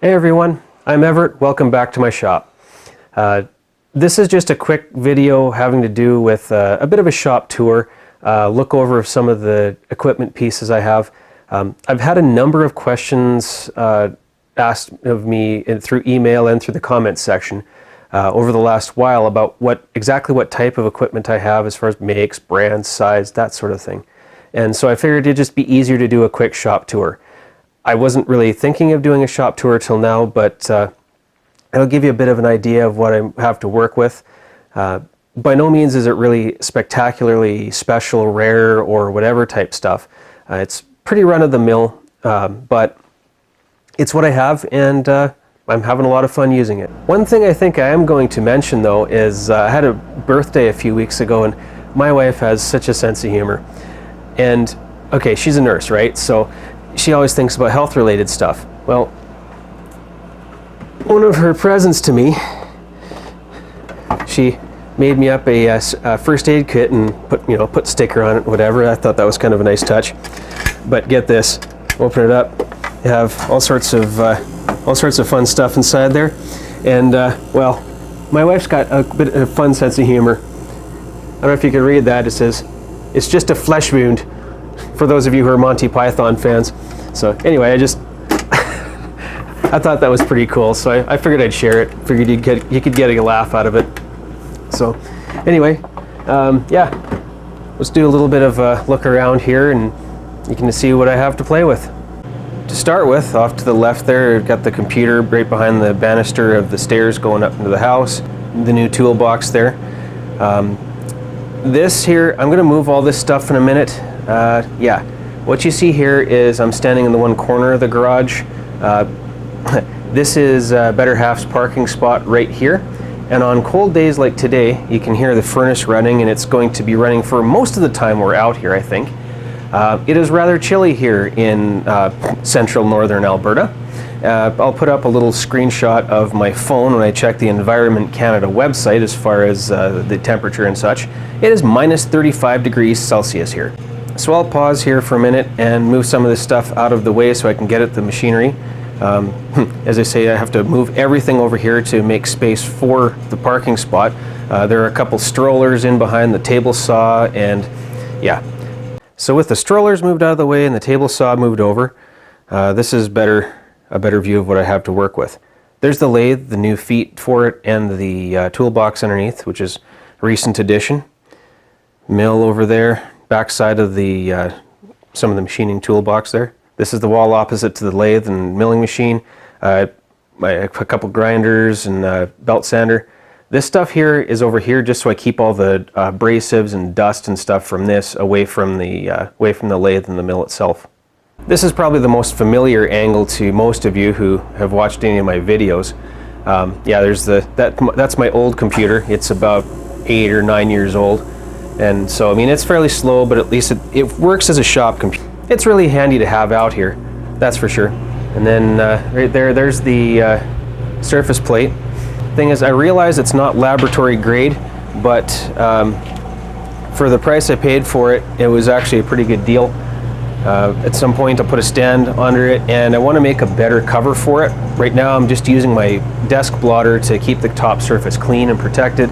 Hey everyone, I'm Everett. Welcome back to my shop. This is just a quick video having to do with a bit of a shop tour, look over some of the equipment pieces I have. I've had a number of questions asked of me through email and through the comments section over the last while about exactly what type of equipment I have as far as makes, brands, size, that sort of thing. And so I figured it'd just be easier to do a quick shop tour. I wasn't really thinking of doing a shop tour till now, but it'll give you a bit of an idea of what I have to work with. By no means is it really spectacularly special, rare, or whatever type stuff. It's pretty run-of-the-mill, but it's what I have, and I'm having a lot of fun using it. One thing I think I am going to mention, though, is I had a birthday a few weeks ago, and my wife has such a sense of humor. And, okay, she's a nurse, right? So she always thinks about health-related stuff. Well, one of her presents to me, she made me up a first aid kit and put sticker on it, whatever. I thought that was kind of a nice touch. But get this, open it up, you have all sorts of fun stuff inside there. And well, my wife's got a bit of a fun sense of humor. I don't know if you can read that. It says, "It's just a flesh wound," for those of you who are Monty Python fans. So anyway, I thought that was pretty cool, so I figured I'd share it. Figured you could get a laugh out of it. So anyway, yeah, let's do a little bit of a look around here, and you can see what I have to play with. To start with, off to the left there, I've got the computer right behind the banister of the stairs going up into the house. The new toolbox there. This here, I'm going to move all this stuff in a minute. Yeah, what you see here is I'm standing in the one corner of the garage. This is Better Half's parking spot right here. And on cold days like today, you can hear the furnace running, and it's going to be running for most of the time we're out here, I think. It is rather chilly here in central northern Alberta. I'll put up a little screenshot of my phone when I check the Environment Canada website as far as the temperature and such. It is minus 35 degrees Celsius here. So I'll pause here for a minute and move some of this stuff out of the way so I can get at the machinery. As I say, I have to move everything over here to make space for the parking spot. There are a couple strollers in behind the table saw, and yeah. So with the strollers moved out of the way and the table saw moved over, this is a better view of what I have to work with. There's the lathe, the new feet for it, and the toolbox underneath, which is a recent addition. Mill over there, backside of the some of the machining toolbox there. This is the wall opposite to the lathe and milling machine. A couple grinders and a belt sander. This stuff here is over here just so I keep all the abrasives and dust and stuff from this away from the lathe and the mill itself. This is probably the most familiar angle to most of you who have watched any of my videos. Yeah, that's my old computer. It's about 8 or 9 years old, and so I mean it's fairly slow, but at least it works as a shop computer. It's really handy to have out here, that's for sure. And then right there's the surface plate. Thing is, I realize it's not laboratory grade, but for the price I paid for it, it was actually a pretty good deal. At some point I'll put a stand under it, and I want to make a better cover for it. Right now I'm just using my desk blotter to keep the top surface clean and protected.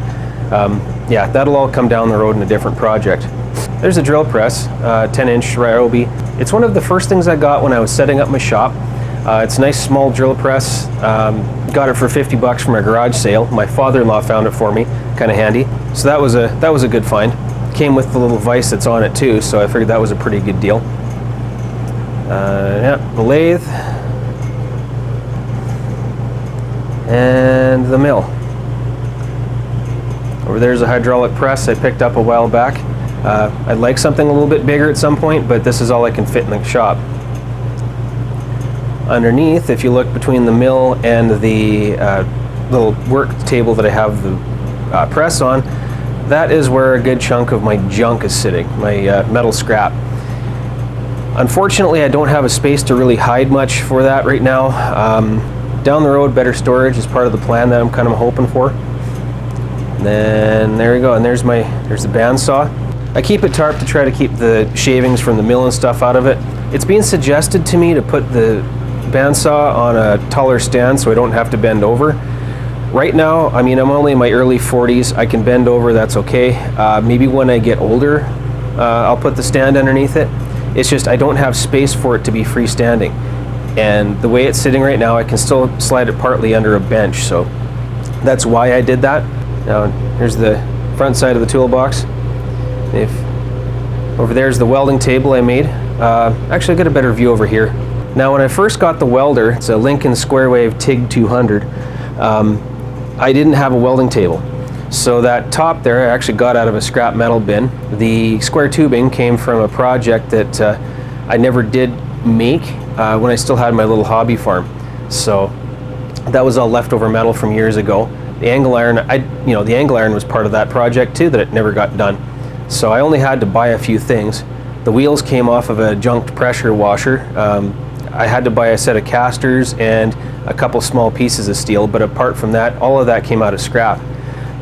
Yeah, that'll all come down the road in a different project. There's a drill press, 10-inch Ryobi. It's one of the first things I got when I was setting up my shop. It's a nice small drill press. Got it for 50 bucks from a garage sale. My father-in-law found it for me, kind of handy. So that was a good find. Came with the little vise that's on it too, so I figured that was a pretty good deal. Yeah, the lathe and the mill. Over there's a hydraulic press I picked up a while back. I'd like something a little bit bigger at some point, but this is all I can fit in the shop. Underneath, if you look between the mill and the little work table that I have the press on, that is where a good chunk of my junk is sitting, my metal scrap. Unfortunately, I don't have a space to really hide much for that right now. Down the road, better storage is part of the plan that I'm kind of hoping for. And then there we go, and there's the bandsaw. I keep it tarped to try to keep the shavings from the mill and stuff out of it. It's being suggested to me to put the bandsaw on a taller stand so I don't have to bend over. Right now, I mean, I'm only in my early 40s. I can bend over, that's okay. Maybe when I get older, I'll put the stand underneath it. It's just I don't have space for it to be freestanding. And the way it's sitting right now, I can still slide it partly under a bench, so that's why I did that. Now, here's the front side of the toolbox. Over there's the welding table I made. Actually, I got a better view over here. Now, when I first got the welder, it's a Lincoln Square Wave TIG 200. I didn't have a welding table. So that top there I actually got out of a scrap metal bin. The square tubing came from a project that I never did make when I still had my little hobby farm. So that was all leftover metal from years ago. The angle iron, the angle iron was part of that project too that it never got done. So I only had to buy a few things. The wheels came off of a junked pressure washer. I had to buy a set of casters and a couple small pieces of steel, but apart from that, all of that came out of scrap.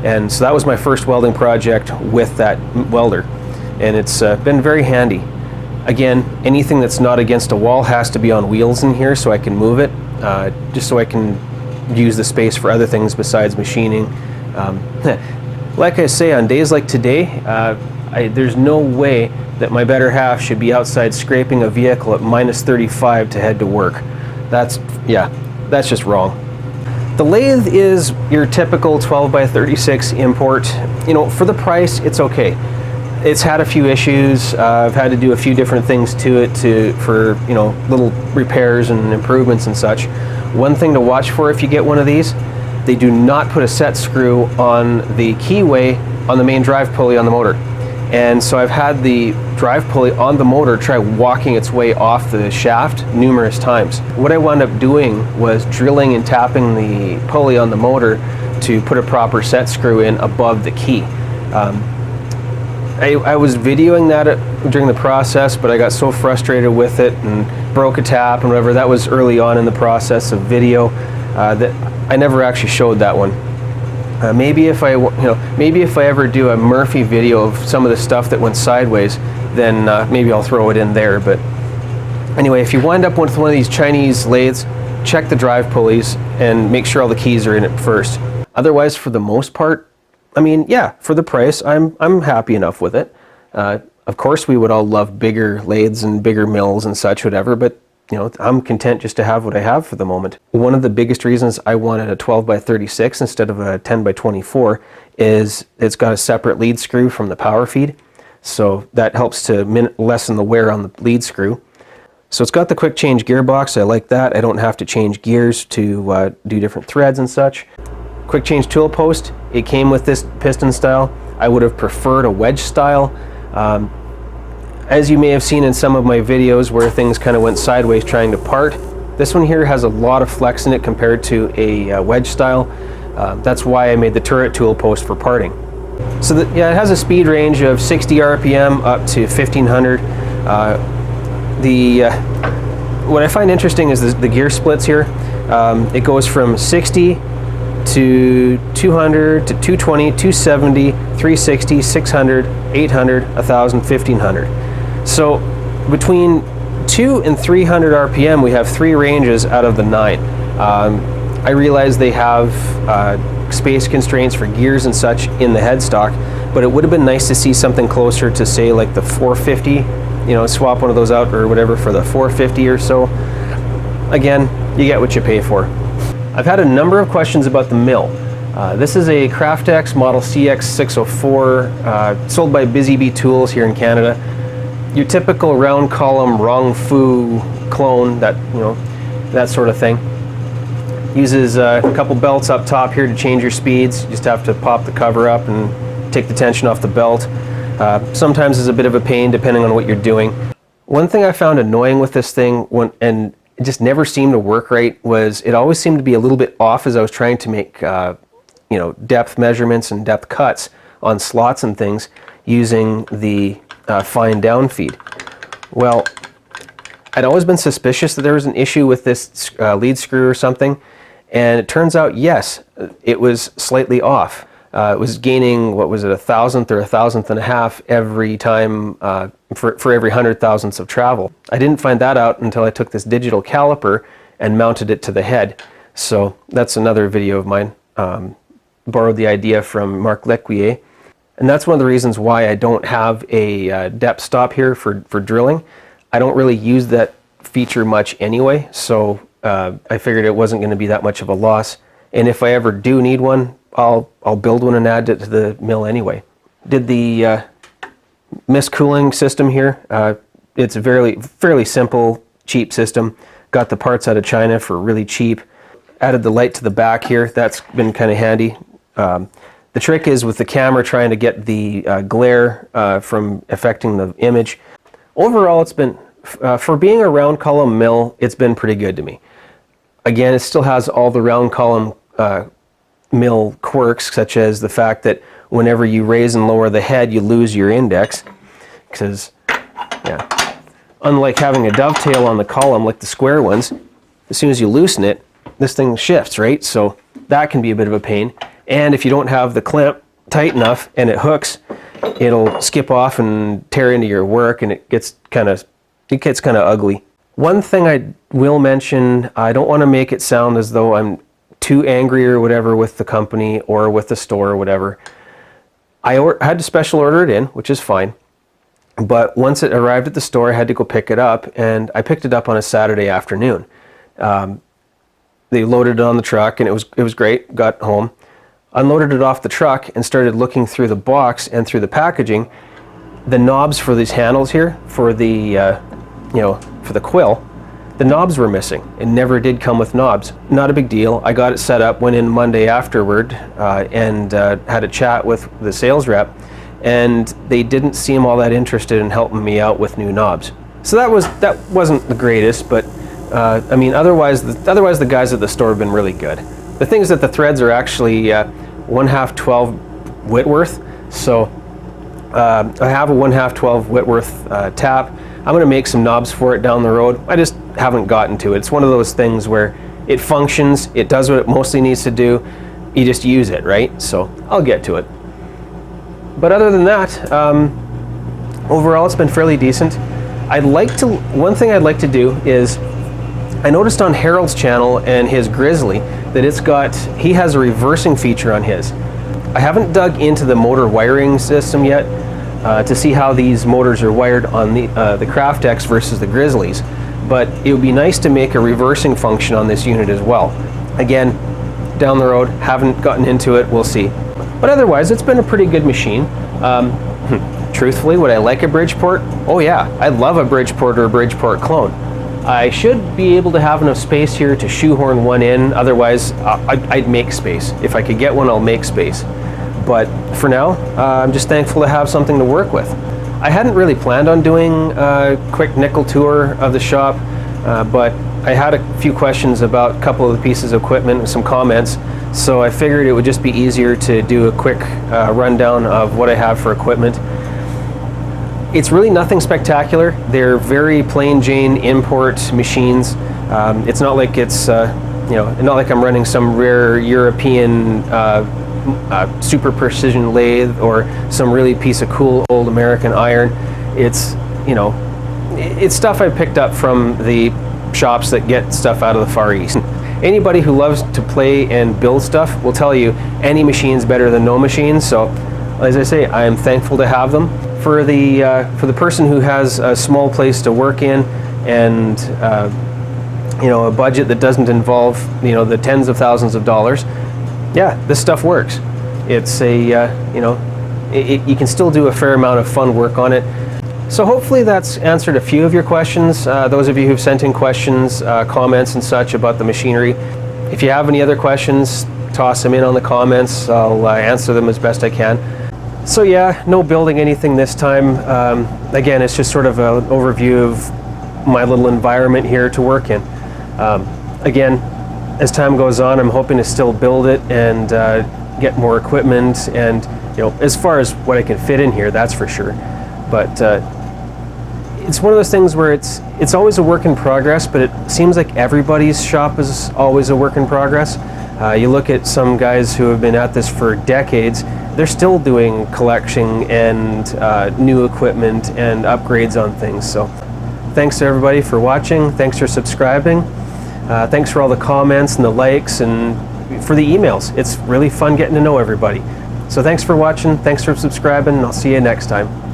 And so that was my first welding project with that welder. And it's been very handy. Again, anything that's not against a wall has to be on wheels in here so I can move it, just so I can use the space for other things besides machining. Like I say, on days like today, there's no way that my better half should be outside scraping a vehicle at minus 35 to head to work. That's just wrong. The lathe is your typical 12 by 36 import. You know, for the price, it's okay. It's had a few issues. I've had to do a few different things to it for little repairs and improvements and such. One thing to watch for if you get one of these, they do not put a set screw on the keyway on the main drive pulley on the motor. And so I've had the drive pulley on the motor try walking its way off the shaft numerous times. What I wound up doing was drilling and tapping the pulley on the motor to put a proper set screw in above the key. I was videoing that during the process, but I got so frustrated with it and broke a tap and whatever. That was early on in the process of video that I never actually showed that one. Maybe if I ever do a Murphy video of some of the stuff that went sideways, then maybe I'll throw it in there. But anyway, if you wind up with one of these Chinese lathes, check the drive pulleys and make sure all the keys are in it first. Otherwise, for the most part, I mean, yeah, for the price, I'm happy enough with it. Of course, we would all love bigger lathes and bigger mills and such, whatever, but I'm content just to have what I have for the moment. One of the biggest reasons I wanted a 12 by 36 instead of a 10 by 24 is it's got a separate lead screw from the power feed. So that helps to lessen the wear on the lead screw. So it's got the quick change gearbox. I like that. I don't have to change gears to do different threads and such. Quick change tool post. It came with this piston style. I would have preferred a wedge style. As you may have seen in some of my videos where things kind of went sideways trying to part, this one here has a lot of flex in it compared to a wedge style. That's why I made the turret tool post for parting. So it has a speed range of 60 RPM up to 1500. What I find interesting is the gear splits here. It goes from 60 to 200 to 220, 270, 360, 600, 800, 1000, 1500. So between 2 and 300 RPM, we have 3 ranges out of the 9. I realize they have space constraints for gears and such in the headstock, but it would have been nice to see something closer to, say, like the 450, swap one of those out or whatever for the 450 or so. Again, you get what you pay for. I've had a number of questions about the mill. This is a Craftex Model CX604 sold by Busy Bee Tools here in Canada. Your typical round column Rongfu clone, that sort of thing. Uses a couple belts up top here to change your speeds. You just have to pop the cover up and take the tension off the belt. Sometimes it's a bit of a pain depending on what you're doing. One thing I found annoying with this thing, and it just never seemed to work right, was it always seemed to be a little bit off as I was trying to make depth measurements and depth cuts on slots and things using the fine down feed. Well, I'd always been suspicious that there was an issue with this lead screw or something, and it turns out, yes, it was slightly off. It was gaining, what was it, 1,000th or 1,000th and a half every time for every 100 thousandths of travel. I didn't find that out until I took this digital caliper and mounted it to the head. So that's another video of mine. Borrowed the idea from Mark Lequier. And that's one of the reasons why I don't have a depth stop here for drilling. I don't really use that feature much anyway, so I figured it wasn't going to be that much of a loss. And if I ever do need one, I'll build one and add it to the mill anyway. Did the mist cooling system here. It's a fairly simple, cheap system. Got the parts out of China for really cheap. Added the light to the back here. That's been kind of handy. The trick is with the camera trying to get the glare from affecting the image. Overall, it's been, for being a round column mill, it's been pretty good to me. Again, it still has all the round column mill quirks, such as the fact that whenever you raise and lower the head, you lose your index. Because, yeah, unlike having a dovetail on the column like the square ones, as soon as you loosen it, this thing shifts, right? So that can be a bit of a pain. And if you don't have the clamp tight enough and it hooks, it'll skip off and tear into your work, and it gets kind of ugly. One thing I will mention, I don't want to make it sound as though I'm too angry or whatever with the company or with the store or whatever. I had to special order it in, which is fine. But once it arrived at the store, I had to go pick it up, and I picked it up on a Saturday afternoon. They loaded it on the truck, and it was great. Got home, unloaded it off the truck, and started looking through the box and through the packaging. The knobs for these handles here, for the for the quill, the knobs were missing. It never did come with knobs. Not a big deal. I got it set up, went in Monday afterward, and had a chat with the sales rep, and they didn't seem all that interested in helping me out with new knobs. So that wasn't the greatest, but I mean, otherwise the guys at the store have been really good. The thing is that the threads are actually 1/2 12 Whitworth, so I have a 1/2 12 Whitworth tap. I'm going to make some knobs for it down the road. I just haven't gotten to it. It's one of those things where it functions, it does what it mostly needs to do, you just use it, right? So I'll get to it. But other than that, overall it's been fairly decent. One thing I'd like to do is, I noticed on Harold's channel and his Grizzly that he has a reversing feature on his. I haven't dug into the motor wiring system yet to see how these motors are wired on the Craftex versus the Grizzlies, but it would be nice to make a reversing function on this unit as well. Again, down the road, haven't gotten into it, we'll see. But otherwise, it's been a pretty good machine. Truthfully, would I like a Bridgeport? Oh yeah, I'd love a Bridgeport or a Bridgeport clone. I should be able to have enough space here to shoehorn one in, otherwise I'd make space. If I could get one, I'll make space. But for now, I'm just thankful to have something to work with. I hadn't really planned on doing a quick nickel tour of the shop, but I had a few questions about a couple of the pieces of equipment and some comments, so I figured it would just be easier to do a quick rundown of what I have for equipment. It's really nothing spectacular. They're very plain Jane import machines. It's not like it's not like I'm running some rare European super precision lathe or some really piece of cool old American iron. It's it's stuff I picked up from the shops that get stuff out of the Far East. Anybody who loves to play and build stuff will tell you any machine's better than no machine. So, as I say, I am thankful to have them. For the person who has a small place to work in and a budget that doesn't involve the tens of thousands of dollars, yeah, this stuff works. It's you can still do a fair amount of fun work on it. So hopefully that's answered a few of your questions. Those of you who've sent in questions, comments and such about the machinery. If you have any other questions, toss them in on the comments. I'll answer them as best I can. So yeah, no building anything this time. Again, it's just sort of an overview of my little environment here to work in. Again, as time goes on, I'm hoping to still build it and get more equipment, and as far as what I can fit in here, that's for sure. But it's one of those things where it's always a work in progress, but it seems like everybody's shop is always a work in progress. You look at some guys who have been at this for decades, they're still doing collection and new equipment and upgrades on things. So thanks to everybody for watching, thanks for subscribing, Thanks for all the comments and the likes and for the emails. It's really fun getting to know everybody. So thanks for watching, thanks for subscribing, and I'll see you next time.